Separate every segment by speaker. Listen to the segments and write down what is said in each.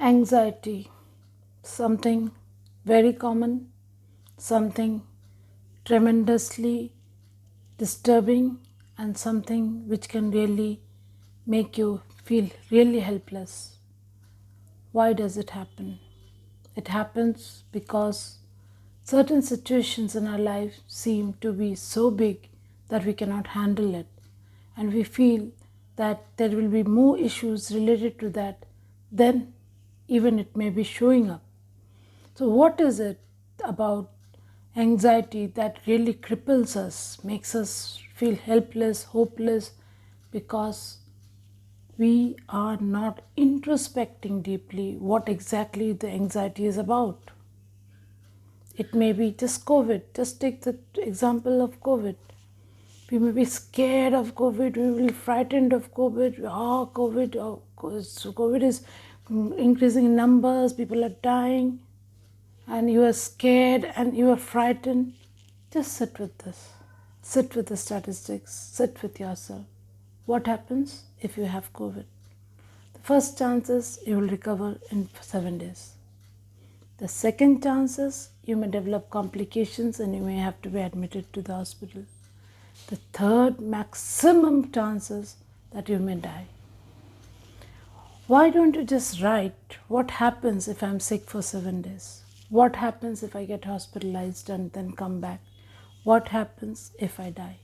Speaker 1: Anxiety, something very common, something tremendously disturbing, and something which can really make you feel really helpless. Why does it happen? It happens because certain situations in our life seem to be so big that we cannot handle it, and we feel that there will be more issues related to that than even it may be showing up. So, what is it about anxiety that really cripples us, makes us feel helpless, hopeless, because we are not introspecting deeply what exactly the anxiety is about? It may be just COVID. Just take the example of COVID. We may be scared of COVID, we will be frightened of COVID. COVID is increasing in numbers, people are dying, and you are scared and you are frightened. Just sit with this. Sit with the statistics. Sit with yourself. What happens if you have COVID? The first chance is you will recover in 7 days. The second chance is you may develop complications and you may have to be admitted to the hospital. The third maximum chances that you may die. Why don't you just write what happens if I'm sick for 7 days? What happens if I get hospitalized and then come back? What happens if I die?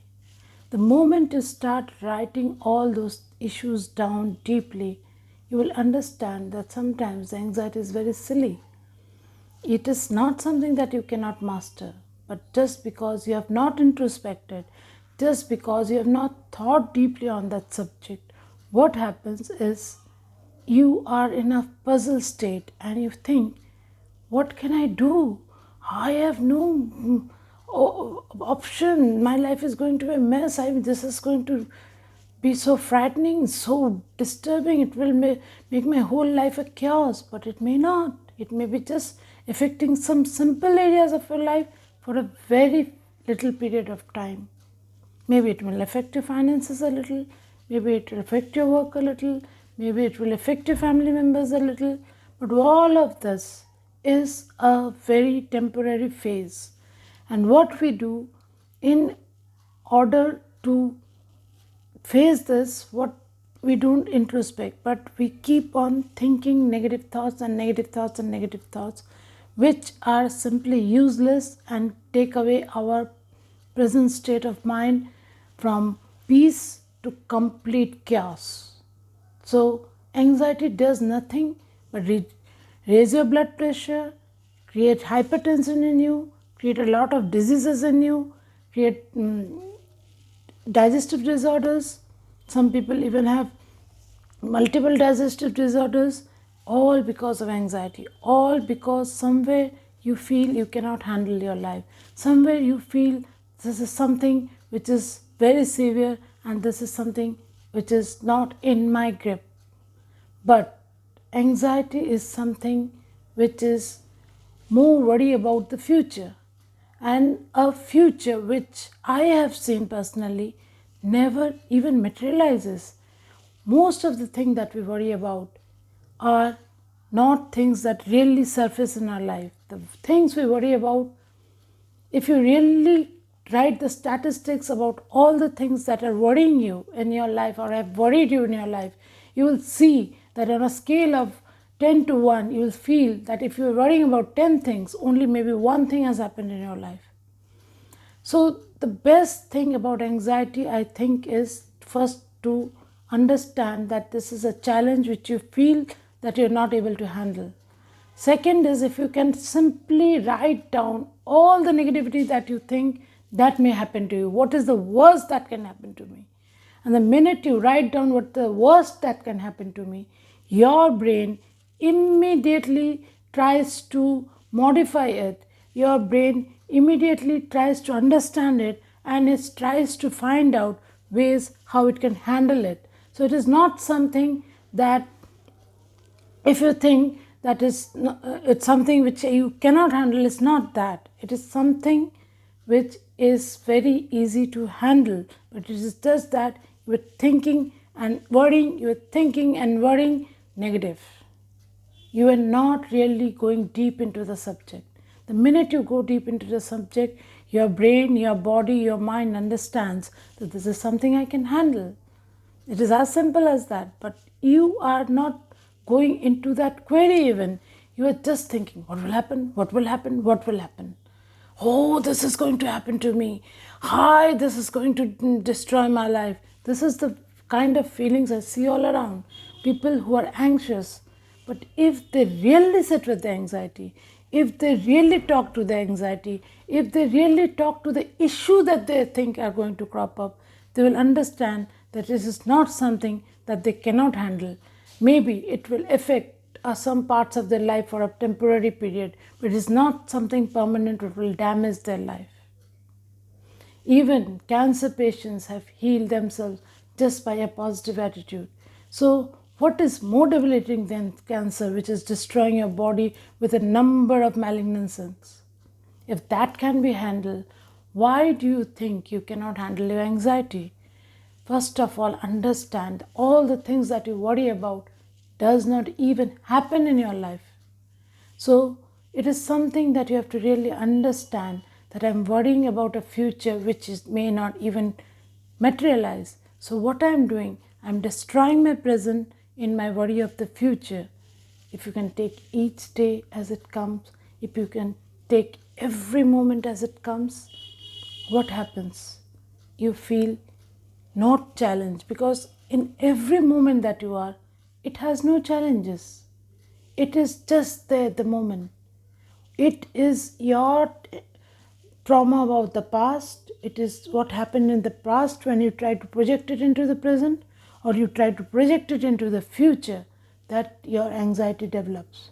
Speaker 1: The moment you start writing all those issues down deeply, you will understand that sometimes the anxiety is very silly. It is not something that you cannot master, but just because you have not introspected, just because you have not thought deeply on that subject, what happens is you are in a puzzle state and you think, what can I do? I have no option. My life is going to be a mess. This is going to be so frightening, so disturbing. It will make my whole life a chaos, but it may not. It may be just affecting some simple areas of your life for a very little period of time. Maybe it will affect your finances a little, maybe it will affect your work a little, maybe it will affect your family members a little, but all of this is a very temporary phase. And what we do in order to face this, what we don't introspect, but we keep on thinking negative thoughts and negative thoughts and negative thoughts, which are simply useless and take away our present state of mind from peace to complete chaos. So, anxiety does nothing but raise your blood pressure, create hypertension in you, create a lot of diseases in you, create digestive disorders. Some people even have multiple digestive disorders, all because of anxiety, all because somewhere you feel you cannot handle your life, somewhere you feel this is something which is very severe and this is something which is not in my grip. But anxiety is something which is more worry about the future, and a future which I have seen personally never even materializes. Most of the things that we worry about are not things that really surface in our life. The things we worry about, if you really write the statistics about all the things that are worrying you in your life or have worried you in your life, you will see that on a scale of 10 to 1, you will feel that if you are worrying about 10 things, only maybe one thing has happened in your life. So, the best thing about anxiety, I think, is first to understand that this is a challenge which you feel that you're not able to handle. Second is, if you can simply write down all the negativity that you think that may happen to you. What is the worst that can happen to me? And the minute you write down what the worst that can happen to me, your brain immediately tries to modify it. Your brain immediately tries to understand it and it tries to find out ways how it can handle it. So it is not something that, if you think that it's something which you cannot handle, it's not that. It is something which is very easy to handle, but it is just that you're thinking and worrying, you're thinking and worrying negative. you are not really going deep into the subject. The minute you go deep into the subject, your brain, your body, your mind understands that this is something I can handle. It is as simple as that. But you are not going into that query even. You are just thinking, what will happen? What will happen? What will happen? Oh, this is going to happen to me. Hi, this is going to destroy my life. This is the kind of feelings I see all around. People who are anxious. But if they really sit with the anxiety, if they really talk to the anxiety, if they really talk to the issue that they think are going to crop up, they will understand that this is not something that they cannot handle. Maybe it will affect some parts of their life for a temporary period, but it is not something permanent that will damage their life. Even cancer patients have healed themselves just by a positive attitude. So, what is more debilitating than cancer, which is destroying your body with a number of malignancies? If that can be handled, why do you think you cannot handle your anxiety? First of all, understand all the things that you worry about does not even happen in your life. So it is something that you have to really understand, that I'm worrying about a future which may not even materialize. So what I'm doing, I'm destroying my present in my worry of the future. If you can take each day as it comes, if you can take every moment as it comes, what happens? You feel not challenged, because in every moment that you are, it has no challenges. It is just there at the moment. It is your trauma about the past. It is what happened in the past when you try to project it into the present, or you try to project it into the future, that your anxiety develops.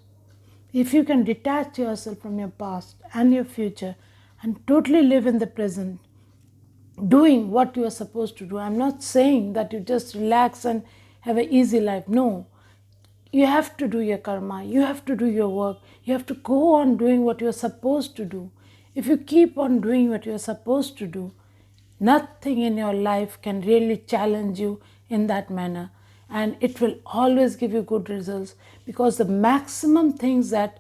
Speaker 1: If you can detach yourself from your past and your future and totally live in the present, doing what you are supposed to do. I'm not saying that you just relax and have an easy life. No. You have to do your karma. You have to do your work. You have to go on doing what you're supposed to do. If you keep on doing what you're supposed to do, nothing in your life can really challenge you in that manner. And it will always give you good results, because the maximum things that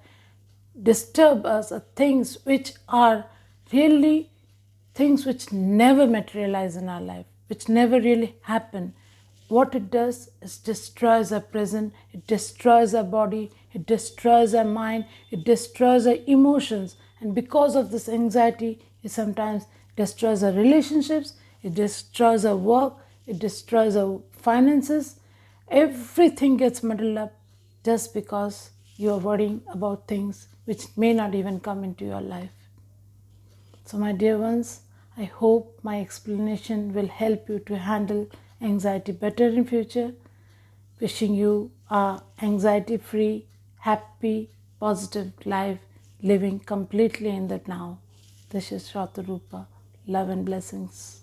Speaker 1: disturb us are things which are really things which never materialize in our life, which never really happen. What it does is destroys our present, it destroys our body, it destroys our mind, it destroys our emotions. And because of this anxiety, it sometimes destroys our relationships, it destroys our work, it destroys our finances. Everything gets muddled up just because you are worrying about things which may not even come into your life. So, my dear ones, I hope my explanation will help you to handle anxiety better in future. Wishing you a anxiety-free, happy, positive life, living completely in the now. This is Shatarupa. Love and blessings.